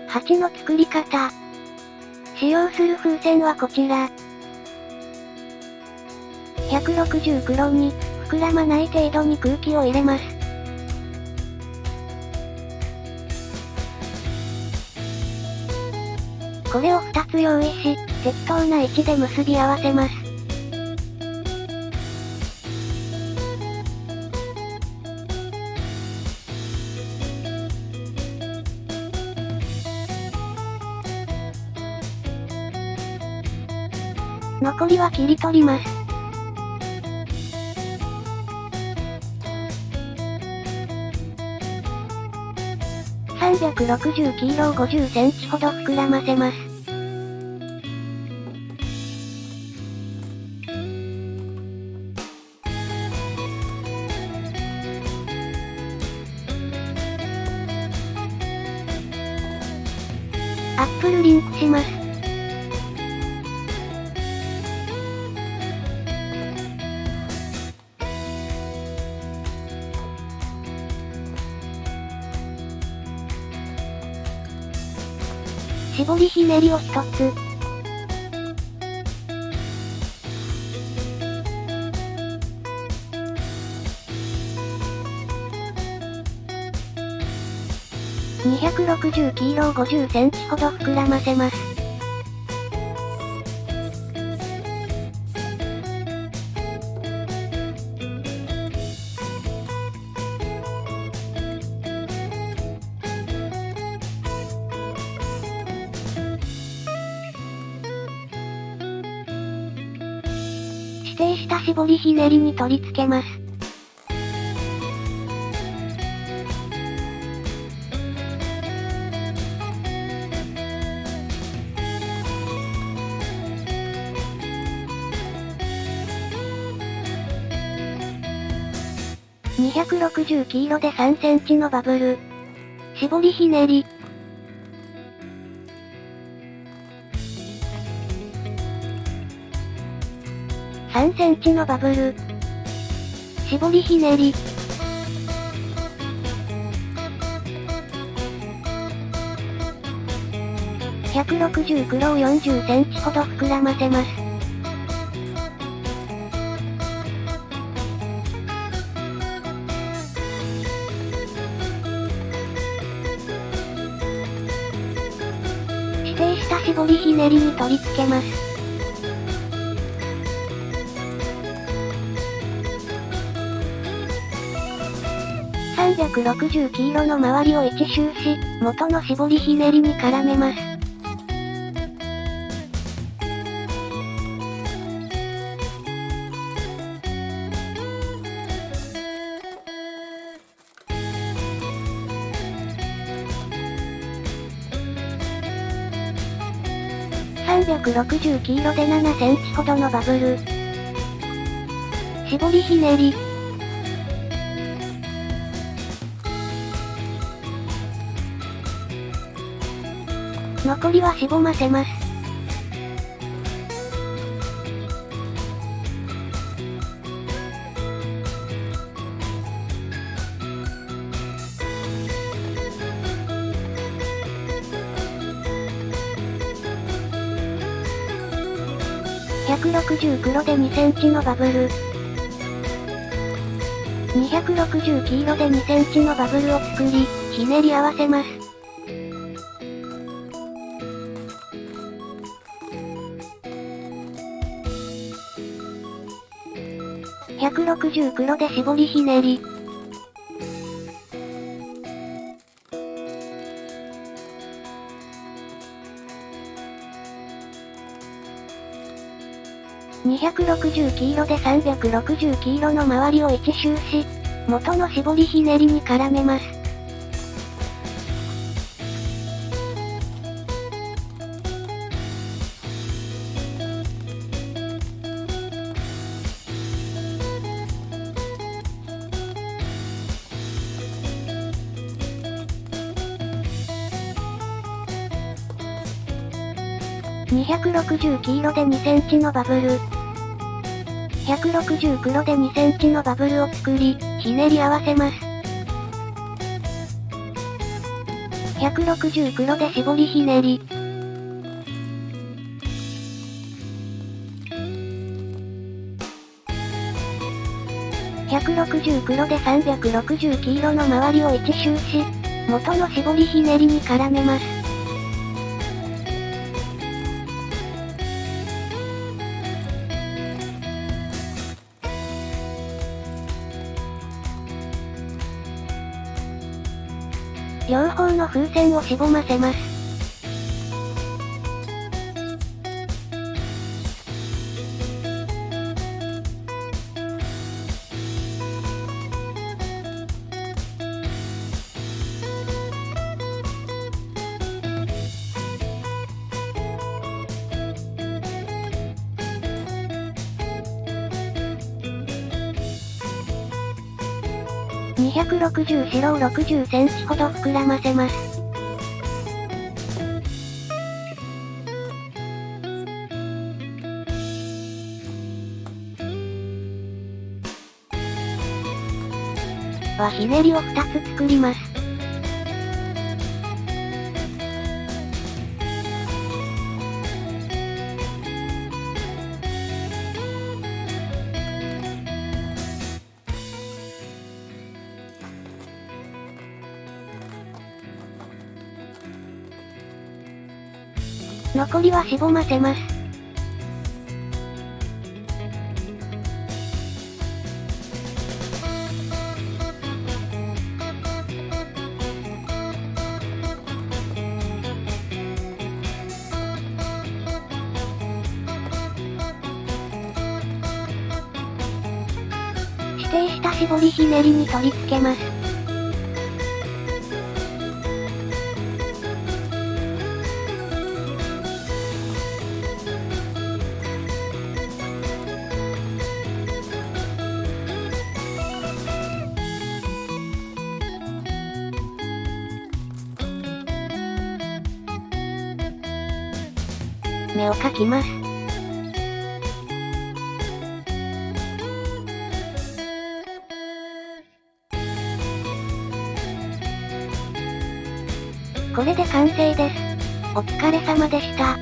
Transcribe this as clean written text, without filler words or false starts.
鉢の作り方。使用する風船はこちら。160袋に、膨らまない程度に空気を入れます。これを2つ用意し、適当な位置で結び合わせます。残りは切り取ります。360キロを50センチほど膨らませます。アップルリンクします。絞りひねりを1つ。260キロを50センチほど膨らませます。指定した絞りひねりに取り付けます。260キロで3センチのバブル。絞りひねり。3センチのバブル。絞りひねり。160袋を40センチほど膨らませます。指定した絞りひねりに取り付けます。360キロの周りを1周し、元の絞りひねりに絡めます。360キロで7センチほどのバブル。絞りひねり。残りはしぼませます。160袋で2センチのバブル。260キロで2センチのバブルを作り、ひねり合わせます。160袋で絞りひねり。260キロで360キロの周りを1周し、元の絞りひねりに絡めます。260キロで2センチのバブル。160袋で2センチのバブルを作り、ひねり合わせます。160黒で絞りひねり。160黒で360黄色の周りを1周し、元の絞りひねりに絡めます。両方の風船をしぼませます。260白を60センチほど膨らませます。ひねりを2つ作ります。残りはしぼませます。指定した絞りひねりに取り付けます。目を描きます。これで完成です。お疲れ様でした。